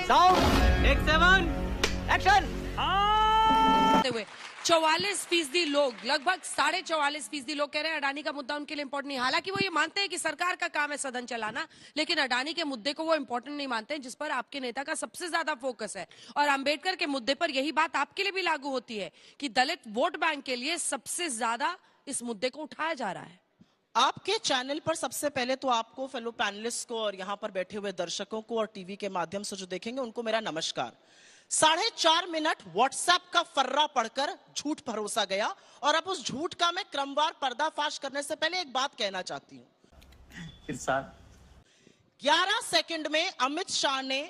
Sound take 7 action. 44% लोग, लगभग 44.5% लोग कह रहे हैं अडानी का मुद्दा उनके लिए इंपॉर्टेंट नहीं। हालांकि वो ये मानते हैं कि सरकार का काम है सदन चलाना, लेकिन अडानी के मुद्दे को वो इंपॉर्टेंट नहीं मानते हैं, जिस पर आपके नेता का सबसे ज्यादा फोकस है। और अंबेडकर के मुद्दे पर यही बात आपके लिए भी लागू होती है कि दलित वोट बैंक के लिए सबसे ज्यादा इस मुद्दे को उठाया जा रहा है। आपके चैनल पर सबसे पहले तो आपको, फेलो पैनलिस्ट को और यहाँ पर बैठे हुए दर्शकों को और टीवी के माध्यम से जो देखेंगे उनको मेरा नमस्कार। 4.5 मिनट व्हाट्सएप का फर्रा पढ़कर झूठ भरोसा गया और अब उस झूठ का मैं क्रमवार पर्दाफाश करने से पहले एक बात कहना चाहती हूं। 11 सेकंड में अमित शाह ने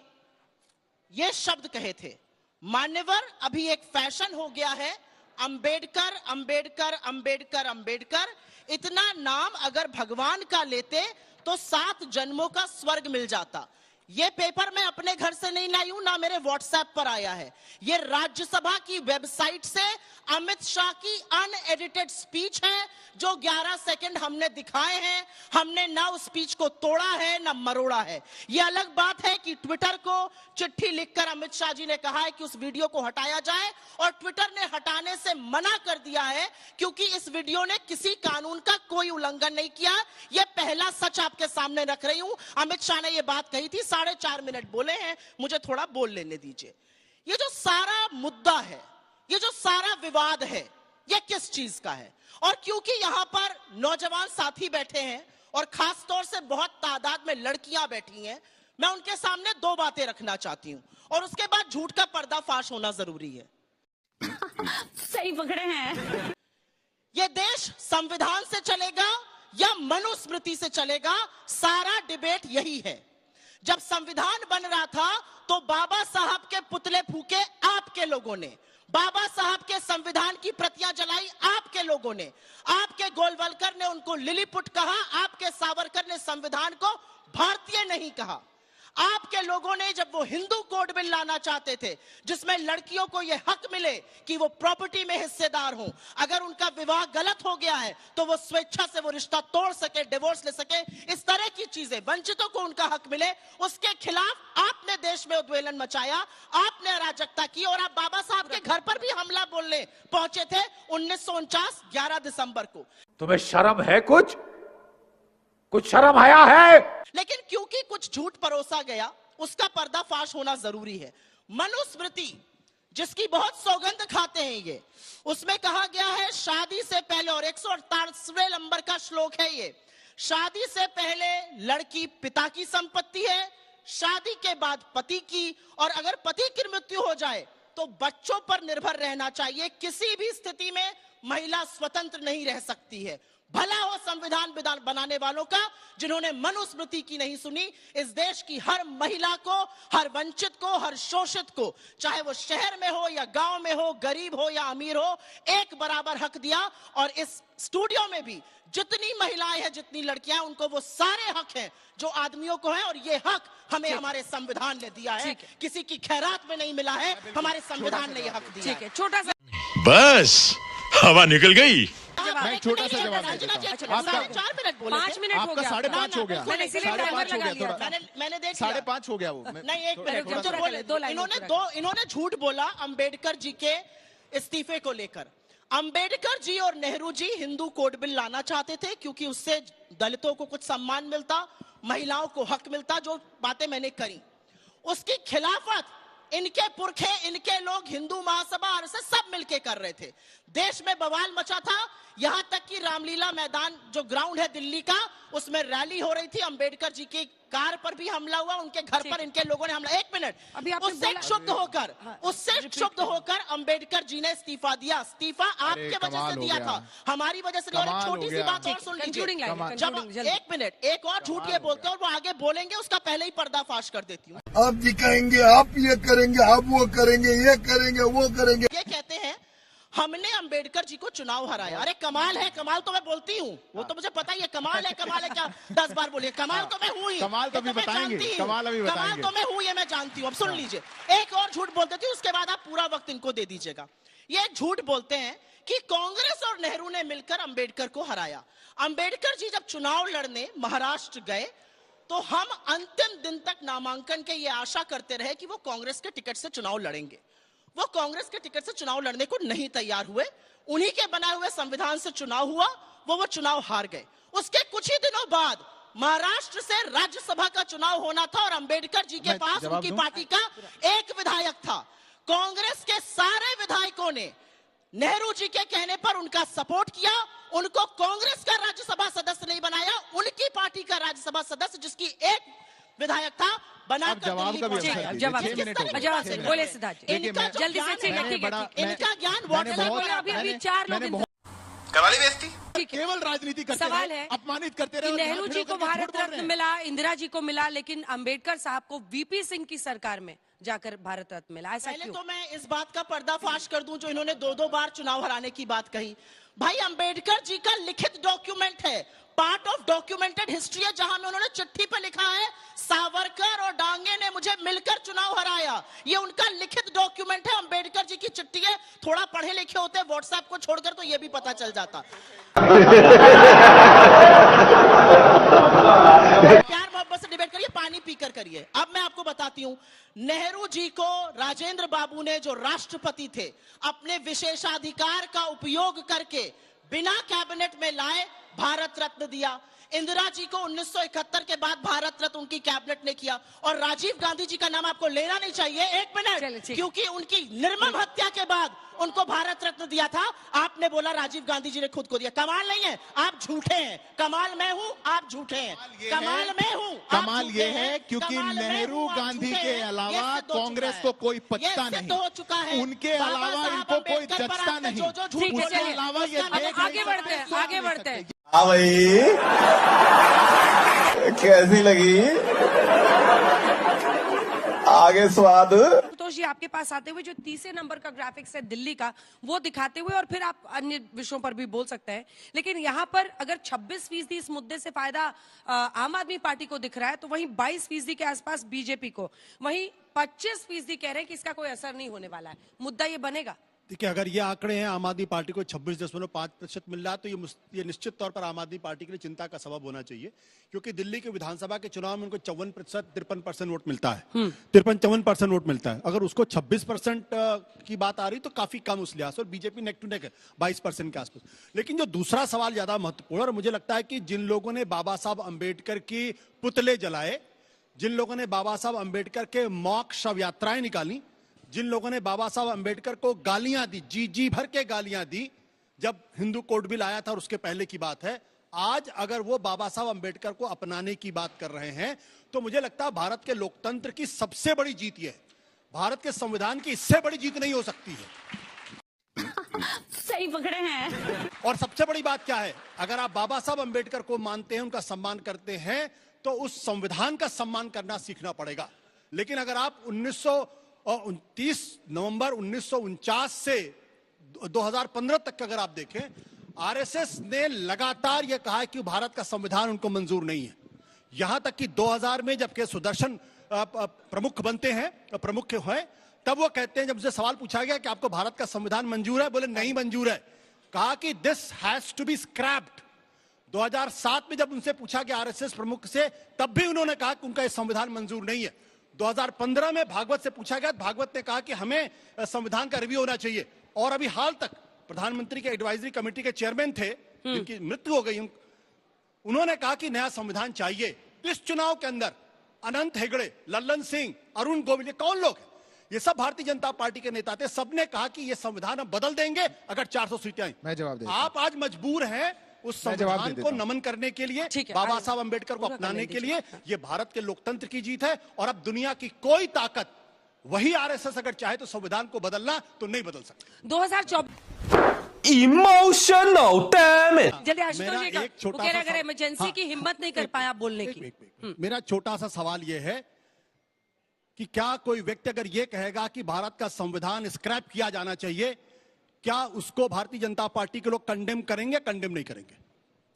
यह शब्द कहे थे, मान्यवर अभी एक फैशन हो गया है, अंबेडकर अंबेडकर अंबेडकर अंबेडकर। इतना नाम अगर भगवान का लेते तो 7 जन्मों का स्वर्ग मिल जाता। ये पेपर मैं अपने घर से नहीं लाई हूं, ना मेरे व्हाट्सएप पर आया है। ये राज्यसभा की वेबसाइट से अमित शाह की अनएडिटेड स्पीच है, जो 11 सेकंड हमने दिखाए हैं। हमने ना उस स्पीच को तोड़ा है ना मरोड़ा है। ये अलग बात है कि ट्विटर को चिट्ठी लिखकर अमित शाह जी ने कहा है कि उस वीडियो को हटाया जाए, और ट्विटर ने हटाने से मना कर दिया है क्योंकि इस वीडियो ने किसी कानून का कोई उल्लंघन नहीं किया। यह पहला सच आपके सामने रख रही हूं। अमित शाह ने यह बात कही थी, 4.5 मिनट बोले हैं, मुझे थोड़ा बोल लेने दीजिए। ये जो सारा मुद्दा है, ये जो सारा विवाद है, ये किस चीज का है? और क्योंकि यहां पर नौजवान साथी बैठे हैं और खास तौर से बहुत तादाद में लड़कियां बैठी हैं, मैं उनके सामने 2 बातें रखना चाहती हूं और उसके बाद झूठ का पर्दाफाश होना जरूरी है। सही पकड़े हैं। यह देश संविधान से चलेगा या मनुस्मृति से चलेगा, सारा डिबेट यही है। जब संविधान बन रहा था तो बाबा साहब के पुतले फूके आपके लोगों ने, बाबा साहब के संविधान की प्रतियां जलाई आपके लोगों ने, आपके गोलवलकर ने उनको लिलीपुट कहा, आपके सावरकर ने संविधान को भारतीय नहीं कहा। आपके लोगों ने जब वो हिंदू कोड बिल लाना चाहते थे जिसमें लड़कियों को यह हक मिले कि वो प्रॉपर्टी में हिस्सेदार हों, अगर उनका विवाह गलत हो गया है तो वो स्वेच्छा से वो रिश्ता तोड़ सके, डिवोर्स ले सके, इस तरह की चीजें, वंचितों को उनका हक मिले, उसके खिलाफ आपने देश में उद्वेलन मचाया, आपने अराजकता की। और आप बाबा साहब के घर पर भी हमला बोलने पहुंचे थे 1949 11 दिसंबर को। तुम्हें शर्म है? कुछ शर्म आया है? लेकिन क्योंकि कुछ झूठ परोसा गया, उसका पर्दाफाश होना जरूरी है। मनुस्मृति जिसकी बहुत सौगंध खाते हैं ये, उसमें कहा गया है शादी से पहले, और 148वें नंबर का श्लोक है ये, शादी से पहले लड़की पिता की संपत्ति है, शादी के बाद पति की, और अगर पति की मृत्यु हो जाए तो बच्चों पर निर्भर रहना चाहिए। किसी भी स्थिति में महिला स्वतंत्र नहीं रह सकती है। भला हो संविधान बनाने वालों का जिन्होंने मनुस्मृति की नहीं सुनी। इस देश की हर महिला को, हर वंचित को, हर शोषित को, चाहे वो शहर में हो या गांव में हो, गरीब हो या अमीर हो, एक बराबर हक दिया। और इस स्टूडियो में भी जितनी महिलाएं हैं, जितनी लड़कियां हैं, उनको वो सारे हक हैं जो आदमियों को है, और ये हक हमें हमारे संविधान ने दिया है। किसी की खैरात में नहीं मिला है, हमारे संविधान ने यह हक दिया है। छोटा सा बस हवा निकल गई। मैं छोटा सा जवाब देता हूं। आपका 4 मिनट बोले, 5 मिनट हो आपका गया। 5.5 हो गया, 5.5 हो गया, थोड़ा मैंने देख 5.5 हो गया वो। नहीं, 1 मिनट, इन्होंने झूठ बोला अंबेडकर जी के इस्तीफे को लेकर। अंबेडकर जी और नेहरू जी हिंदू कोड बिल लाना चाहते थे क्योंकि उससे दलितों को कुछ सम्मान मिलता, महिलाओं को हक मिलता, जो बातें मैंने करी। उसकी खिलाफत इनके पुरखे, इनके लोग, हिंदू महासभा, आरएसएस सब मिलके कर रहे थे। देश में बवाल मचा था, यहां तक कि रामलीला मैदान जो ग्राउंड है दिल्ली का, उसमें रैली हो रही थी, अंबेडकर जी की कार पर भी हमला हुआ, उनके घर पर इनके लोगों ने हमला। 1 मिनट, उससे क्षुब्ध होकर अंबेडकर जी ने इस्तीफा दिया। इस्तीफा आपके वजह से दिया था, हमारी वजह से नहीं। और छोटी सी बात और सुन लीजिए, जब 1 मिनट, एक और झूठ ये बोलते हैं और वो आगे बोलेंगे, उसका पहले ही पर्दाफाश कर देती हूँ। आप दिखाएंगे, आप ये करेंगे, आप वो करेंगे, ये करेंगे, वो करेंगे। ये कहते हैं हमने अंबेडकर जी को चुनाव हराया। अरे कमाल है, कमाल तो मैं बोलती हूँ, वो तो मुझे पता ही है। कमाल है क्या 10 बार बोलिए, कमाल तो मैं हूँ ही, कमाल तो अभी बताएंगे, कमाल तो मैं हूँ, ये मैं जानती हूँ। अब सुन लीजिए, एक और झूठ बोलते थे, उसके बाद आप पूरा वक्त इनको दे दीजिएगा। ये एक झूठ बोलते हैं कि कांग्रेस और नेहरू ने मिलकर अंबेडकर को हराया। अंबेडकर जी जब चुनाव लड़ने महाराष्ट्र गए तो हम अंतिम दिन तक नामांकन के ये आशा करते रहे कि वो कांग्रेस के टिकट से चुनाव लड़ेंगे। वो कांग्रेस के टिकट से चुनाव लड़ने को नहीं तैयार हुए। उन्हीं के बनाए हुए संविधान से चुनाव हुआ, वो चुनाव हार गए। उसके कुछ ही दिनों बाद महाराष्ट्र से राज्यसभा का चुनाव होना था और अंबेडकर जी के पास उनकी पार्टी का एक विधायक था। कांग्रेस के सारे विधायकों ने नेहरू जी के कहने पर उनका सपोर्ट किया, उनको कांग्रेस का राज्यसभा सदस्य नहीं बनाया, उनकी पार्टी का राज्यसभा सदस्य जिसकी एक विधायक था बनाकर जवाब का भी दिल्ली बोले सिद्धार्थ जल्दी से इनका ज्ञान व्हाट्सएप अभी 4 लोग करवाली बेइज्जती केवल राजनीति करते सवाल रहे, है अपमानित करते रहे। नेहरू जी को भारत रत्न मिला, इंदिरा जी को मिला, लेकिन अंबेडकर साहब को वीपी सिंह की सरकार में जाकर भारत रत्न मिला। ऐसा पहले क्यों? तो मैं इस बात का पर्दाफाश कर दूं जो इन्होंने 2-2 बार चुनाव हराने की बात कही। भाई अंबेडकर जी का लिखित डॉक्यूमेंट है, पार्ट ऑफ डॉक्यूमेंटेड हिस्ट्री है, जहां में उन्होंने चिट्ठी पे लिखा है सावरकर और डांगे ने मुझे मिलकर चुनाव हराया। ये उनका लिखित डॉक्यूमेंट है, अंबेडकर जी की चिट्ठी है। थोड़ा पढ़े लिखे होते व्हाट्सएप को छोड़कर तो ये भी पता चल जाता। प्यार मोहब्बत से डिबेट करिए, पानी पीकर करिए। अब मैं आपको बताती हूं, नेहरू जी को राजेंद्र बाबू ने जो राष्ट्रपति थे अपने विशेषाधिकार का उपयोग करके बिना कैबिनेट में लाए भारत रत्न दिया। इंदिरा जी को 1971 के बाद भारत रत्न उनकी कैबिनेट ने किया। और राजीव गांधी जी का नाम आपको लेना नहीं चाहिए, 1 मिनट, क्योंकि उनकी निर्मम हत्या के बाद उनको भारत रत्न दिया था। आपने बोला राजीव गांधी जी ने खुद को दिया। कमाल नहीं है, आप झूठे हैं। कमाल मैं हूं, आप झूठे हैं। कमाल मैं हूं, कमाल ये है क्योंकि नेहरू गांधी के अलावा कांग्रेस को कोई पचता नहीं, हो चुका है। उनके अलावा इनको कोई जचता नहीं। उसके अलावा ये आगे बढ़ते हैं, आगे बढ़ते हैं। हाँ भाई कैसी लगी आगे स्वाद? तो जी आपके पास आते हुए जो तीसरे नंबर का ग्राफिक्स है दिल्ली का, वो दिखाते हुए, और फिर आप अन्य विषयों पर भी बोल सकते हैं, लेकिन यहाँ पर अगर 26% इस मुद्दे से फायदा आम आदमी पार्टी को दिख रहा है, तो वहीं 22% के आसपास बीजेपी को, वहीं 25% कह रहे हैं कि इसका कोई असर नहीं होने वाला है। मुद्दा ये बनेगा। देखिए, अगर ये आंकड़े हैं आम आददमी पार्टी को 26.5% मिल रहा है, तो ये निश्चित तौर पर आम आदमी पार्टी के लिए चिंता का सबब होना चाहिए, क्योंकि दिल्ली के विधानसभा के चुनाव में उनको 54%, 53% वोट मिलता है, 53-54% वोट मिलता है। अगर उसको 26% की बात आ रही तो काफी कम उस लिहाज से, और बीजेपी नेक टू नेक है 22% के आसपास। लेकिन जो दूसरा सवाल ज्यादा महत्वपूर्ण, और मुझे लगता है कि जिन लोगों ने बाबा साहब अंबेडकर की पुतले जलाए, जिन लोगों ने बाबा साहब अंबेडकर के मॉक शव यात्राएं निकाली, जिन लोगों ने बाबा साहब अंबेडकर को गालियां दी, जी भर के गालियां दी जब हिंदू कोड बिल आया था और उसके पहले की बात है, आज अगर वो बाबा साहब अंबेडकर को अपनाने की बात कर रहे हैं, तो मुझे लगता है भारत के लोकतंत्र की सबसे बड़ी जीत ये है। भारत के संविधान की इससे बड़ी जीत नहीं हो सकती है। सही पकड़े हैं। और सबसे बड़ी बात क्या है, अगर आप बाबा साहब अंबेडकर को मानते हैं, उनका सम्मान करते हैं, तो उस संविधान का सम्मान करना सीखना पड़ेगा। लेकिन अगर आप 29 नवंबर 1949 से 2015 तक अगर आप देखें, आरएसएस ने लगातार यह कहा है कि भारत का संविधान उनको मंजूर नहीं है। यहां तक कि 2000 में जबकि सुदर्शन प्रमुख बनते हैं, प्रमुख हैं, तब वो कहते हैं, जब उनसे सवाल पूछा गया कि आपको भारत का संविधान मंजूर है, बोले नहीं मंजूर है। कहा कि this has to be scrapped. 2007 में जब उनसे पूछा गया आरएसएस प्रमुख से, तब भी उन्होंने कहा कि उनका यह संविधान मंजूर नहीं है। 2015 में भागवत से पूछा गया, भागवत ने कहा कि हमें संविधान का रिव्यू होना चाहिए। और अभी हाल तक प्रधानमंत्री के एडवाइजरी कमेटी के चेयरमैन थे, जिनकी मृत्यु हो गई, उन्होंने कहा कि नया संविधान चाहिए। इस चुनाव के अंदर अनंत हेगड़े, लल्लन सिंह, अरुण गोविल, ये कौन लोग हैं? ये सब भारतीय जनता पार्टी के नेता थे। सबने कहा कि ये संविधान हम बदल देंगे अगर 400 सीटें आई। मैं जवाब देता हूं। आप आज मजबूर हैं उस संविधान को नमन करने के लिए, बाबा साहब अंबेडकर को अपनाने के लिए। ये भारत के लोकतंत्र की जीत है, और अब दुनिया की कोई ताकत, वही आरएसएस अगर चाहे तो संविधान को बदलना तो नहीं बदल सकती। 2024 इमोशनल डैमेज। जल्दी आशुतोष जी का, एक छोटा वो कह रहे सा अगर इमरजेंसी की हिम्मत नहीं कर पाया बोलने की। मेरा छोटा सा सवाल यह है कि क्या कोई व्यक्ति अगर यह कहेगा कि भारत का संविधान स्क्रैप किया जाना चाहिए, क्या उसको भारतीय जनता पार्टी के लोग कंडेम करेंगे, कंडेम नहीं करेंगे?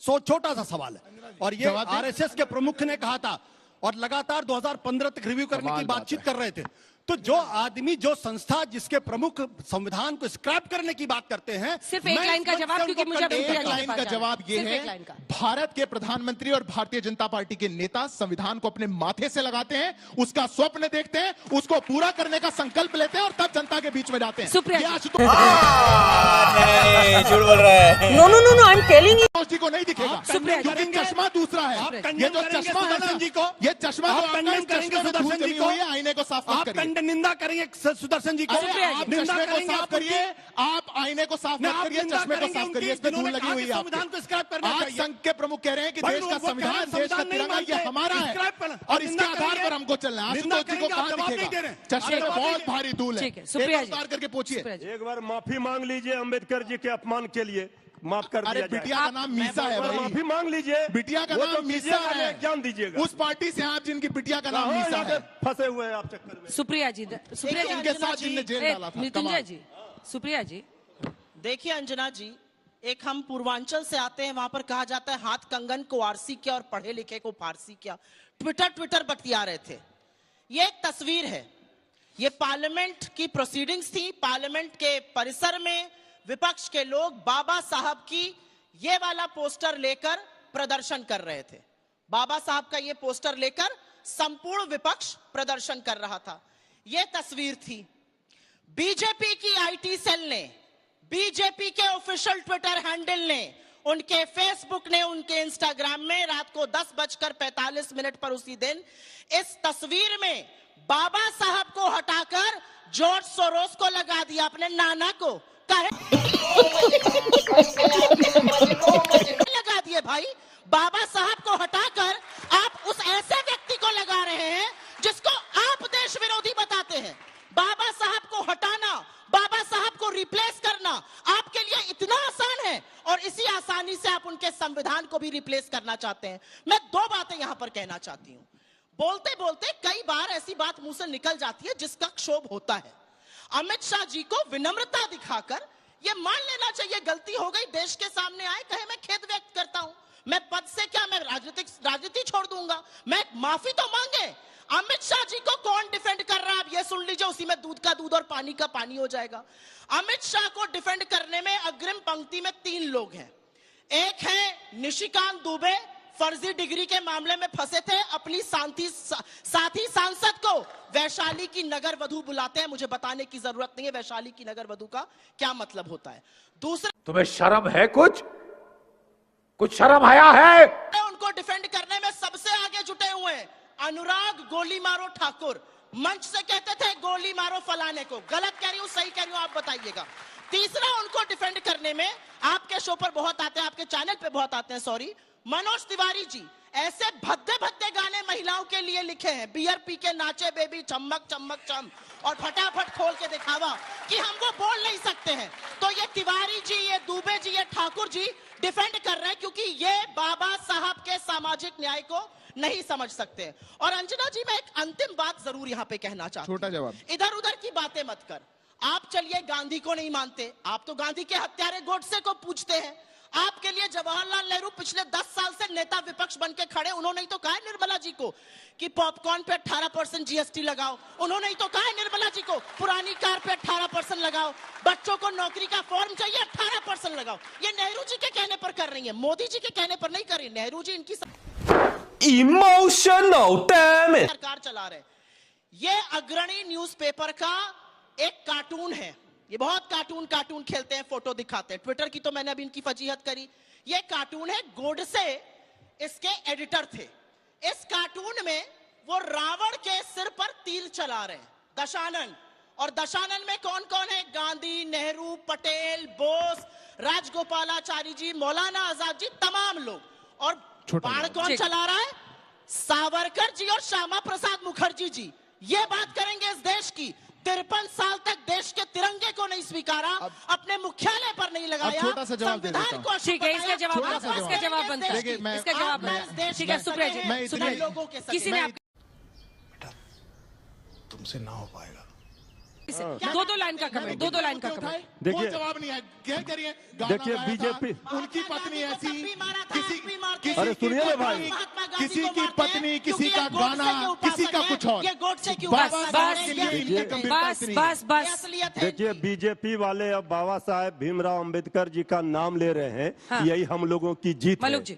छोटा सा सवाल है। और ये आरएसएस के प्रमुख ने कहा था, और लगातार 2015 तक रिव्यू करने की बातचीत कर रहे थे। तो जो आदमी, जो संस्था जिसके प्रमुख संविधान को स्क्रैप करने की बात करते हैं, सिर्फ एक लाइन का जवाब, क्योंकि मुझे अभी एक लाइन का जवाब ये सिर्फ है, एक लाइन का। भारत के प्रधानमंत्री और भारतीय जनता पार्टी के नेता संविधान को अपने माथे से लगाते हैं, उसका स्वप्न देखते हैं, उसको पूरा करने का संकल्प लेते हैं और तब जनता के बीच में जाते हैं। सुप्रिया ये जी। आशुतोष झूठ बोल रहा है। No no no no, I am telling you. जी को नहीं दिखेगा, सुप्रिया जी। क्योंकि चश्मा दूसरा है। ये जो चश्मा है सुदर्शन जी को, ये चश्मा जो आप आपका कंडेम इस करेंगे चश्मे में धूल सुदर्शन जी जमी को, हुई है, आईने को साफ मत आप करिए। निंदा करेंगे सुदर्शन जी को, अरे आप निंदा चश्मे को करेंगे साफ आप करिए, आप आईने को साफ मत करिए, चश्मे को साफ करिए, इस पे धूल लगी हुई है आपके। संविधान को स्क्रैप करना आज चाहिए। संघ के प्रमुख कह रहे हैं कि भाई देश का वो कह रहे हैं संविधान, देश का संविधान नहीं तिरंगा ये मानते, हमारा है स्क्रैप करना। और इसके निंदा आधार करेंगे। पर हमको चलना है। निंदा आशुतोष जी को करेंगे, कहाँ आप जवाब नहीं दे दिखेगा? रहे। चश्मे आप में जवाब बहुत नहीं दे भारी धूल है। ठीक है, सुप्रिया जी। उतार करके पूछिए। सुप्रिया जी। एक बार माफी मांग लीजिए अंबेडकर जी के अपमान के लिए, माफ कर अरे दिया जाए। बिटिया का नाम मीसा है भाई, माफी मांग लीजिए। बिटिया का वो नाम तो मीसा कीजिएगा, है। ज्ञान दीजिएगा। उस पार्टी से आप जिनकी बिटिया का नाम कहाँ मीसा जाके है, फंसे हुए हैं आप चक्कर में। सुप्रिया जी, सुप्रिया जी, उनके साथ जिनने जेल ए, डाला था। मृत्युंजय कमाल। जी, सुप्रिया जी। देखिए अंजना जी, एक हम पूर्वांचल से आते हैं, वहां पर कहा जाता है हाथ कंगन को आरसी क्या और पढ़े लिखे को फारसी क्या। ट्विटर बतिया रहे थे। ये एक तस्वीर है, ये पार्लियामेंट की प्रोसीडिंग्स थी। पार्लियामेंट के परिसर में विपक्ष के लोग बाबा साहब की ये वाला पोस्टर लेकर प्रदर्शन कर रहे थे। बाबा साहब का ये पोस्टर लेकर संपूर्ण विपक्ष प्रदर्शन कर रहा था। ये तस्वीर थी। बीजेपी की आईटी सेल ने, बीजेपी के ऑफिशियल ट्विटर हैंडल ने, उनके फेसबुक ने, उनके इंस्टाग्राम में रात को 10:45 पर उसी दिन इस तस्वीर में बाबा साहब को हटाकर जॉर्ज सोरोस को लगा दिया, अपने नाना को लगा दिए। भाई बाबा साहब को हटाकर आप उस ऐसे व्यक्ति को लगा रहे हैं जिसको आप देश विरोधी बताते हैं। बाबा साहब को हटाना, बाबा साहब को रिप्लेस करना आपके लिए इतना आसान है और इसी आसानी से आप उनके संविधान को भी रिप्लेस करना चाहते हैं। मैं दो बातें यहां पर कहना चाहती हूं। बोलते बोलते कई बार ऐसी बात मुंह से निकल जाती है जिसका क्षोभ होता है। अमित शाह जी को विनम्रता दिखाकर यह मान लेना चाहिए गलती हो गई, देश के सामने आए, कहे मैं खेद व्यक्त करता हूं, मैं पद से क्या, मैं राजनीति छोड़ दूंगा, मैं माफी तो मांगे। अमित शाह जी को कौन डिफेंड कर रहा है आप ये सुन लीजिए, उसी में दूध का दूध और पानी का पानी हो जाएगा। अमित शाह को डिफेंड करने में अग्रिम पंक्ति में 3 लोग हैं। एक है निशिकांत दुबे, फर्जी डिग्री के मामले में फंसे थे, अपनी साथी सांसद को वैशाली की नगर वधु बुलाते हैं। मुझे बताने की जरूरत नहीं है वैशाली की नगर वधु का क्या मतलब होता है। दूसरा, तुम्हें शर्म है? कुछ शर्म आया है? उनको डिफेंड करने में सबसे आगे जुटे हुए हैं अनुराग गोली मारो ठाकुर। मंच से कहते थे गोली मारो फलाने को। गलत कह रही हूं, सही कह रही हूं, आप बताइएगा। तीसरा, उनको डिफेंड करने में आपके शो पर बहुत आते हैं, आपके चैनल पे बहुत आते हैं, सॉरी, मनोज तिवारी जी ऐसे भद्दे भद्दे गाने महिलाओं के लिए लिखे हैं, बियर पी के नाचे बेबी चमक चमक चम, और फटाफट खोल के दिखावा कि हम वो बोल नहीं सकते हैं। तो ये तिवारी जी, ये दुबे जी, ये ठाकुर जी डिफेंड कर रहे हैं क्योंकि ये बाबा साहब के सामाजिक न्याय को नहीं समझ सकते। और अंजना जी, मैं एक अंतिम बात जरूर यहाँ पे कहना चाहता हूं। छोटा जवाब। इधर उधर की बातें मत कर। आप चलिए गांधी को नहीं मानते, आप तो गांधी के हत्यारे गोडसे को पूछते हैं। आपके लिए जवाहरलाल नेहरू पिछले 10 साल से नेता विपक्ष बन के खड़े। उन्होंने ही तो कहा है निर्मला जी को कि पॉपकॉर्न पे 18% जीएसटी लगाओ। उन्होंने ही तो कहा है निर्मला जी को पुरानी कार पे 18% लगाओ। बच्चों को नौकरी का फॉर्म चाहिए, 18% लगाओ। ये नेहरू जी के कहने पर कर रही है, मोदी जी के कहने पर नहीं कर रही। नेहरू जी इनकी Emotional, damn it! सरकार चला रहे। ये अग्रणी न्यूज़पेपर का एक कार्टून है। ये बहुत कार्टून खेलते हैं, फोटो दिखाते हैं। ट्विटर की तो मैंने अभी इनकी फजीहत करी। ये कार्टून है, गोडसे इसके एडिटर थे। इस कार्टून में वो रावण के सिर पर तीर चला रहे हैं, दशानन। और दशानन में कौन कौन है? गांधी, नेहरू, पटेल, बोस, राजगोपालाचारी जी, मौलाना आजाद जी, तमाम लोग। और बाण कौन चला रहा है? सावरकर जी और श्यामा प्रसाद मुखर्जी जी। ये बात करेंगे इस देश की। 53 साल तक देश के तिरंगे को नहीं स्वीकारा, अपने मुख्यालय पर नहीं लगाया, छोटा सा जवाब दे देता हूं। ठीक है, इसका जवाब बनता है, इसका जवाब बनता है, इसका जवाब बनता है। ठीक है सुप्रिया जी, सुप्रिया जी, किसी ने तुमसे ना हो पाएगा। से। दो लाइन का कमेंट, दो लाइन का कमेंट। कोई जवाब नहीं है। क्या करिए? देखिए बीजेपी, उनकी पत्नी ऐसी, अरे सुनिए ना भाई, किसी की पत्नी, किसी का गाना, किसी का कुछ और। बस देखिए बीजेपी वाले अब बाबा साहेब भीमराव अंबेडकर जी का नाम ले रहे हैं। हाँ। यही हम लोगों की जीत है। मलुक जी,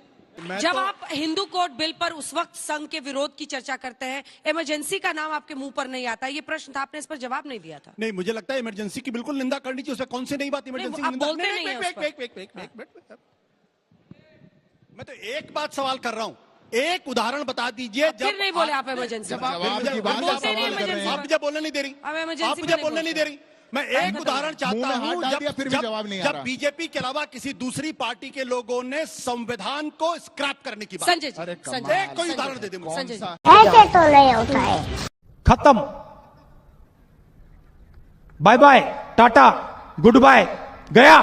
जब आप हिंदू कोड बिल पर उस वक्त संघ के विरोध की चर्चा करते हैं, इमरजेंसी का नाम आपके मुंह पर नहीं आता। ये प्रश्न था, आपने इस पर जवाब नहीं दिया था। नहीं, मुझे लगता है इमरजेंसी की बिल्कुल निंदा करनी चाहिए। उसमें कौन सी नई बात इमरजेंसी? आप बोलते नहीं हैं उस पर। मैं तो एक बात सवाल कर रहा हूं, एक उदाहरण बता दीजिए। फिर नहीं बोले आप इमरजेंसी। आप मुझे बोलने नहीं दे रही, आप मुझे बोलने नहीं दे रही। मैं एक उदाहरण चाहता हूं, जब बीजेपी के अलावा किसी दूसरी पार्टी के लोगों ने संविधान को स्क्रैप करने की बात। संजय जी, एक कोई उदाहरण दे दे मुझे। संजय जी, ऐसे तो नहीं होता है। खत्म, bye bye, tata, good bye, गया।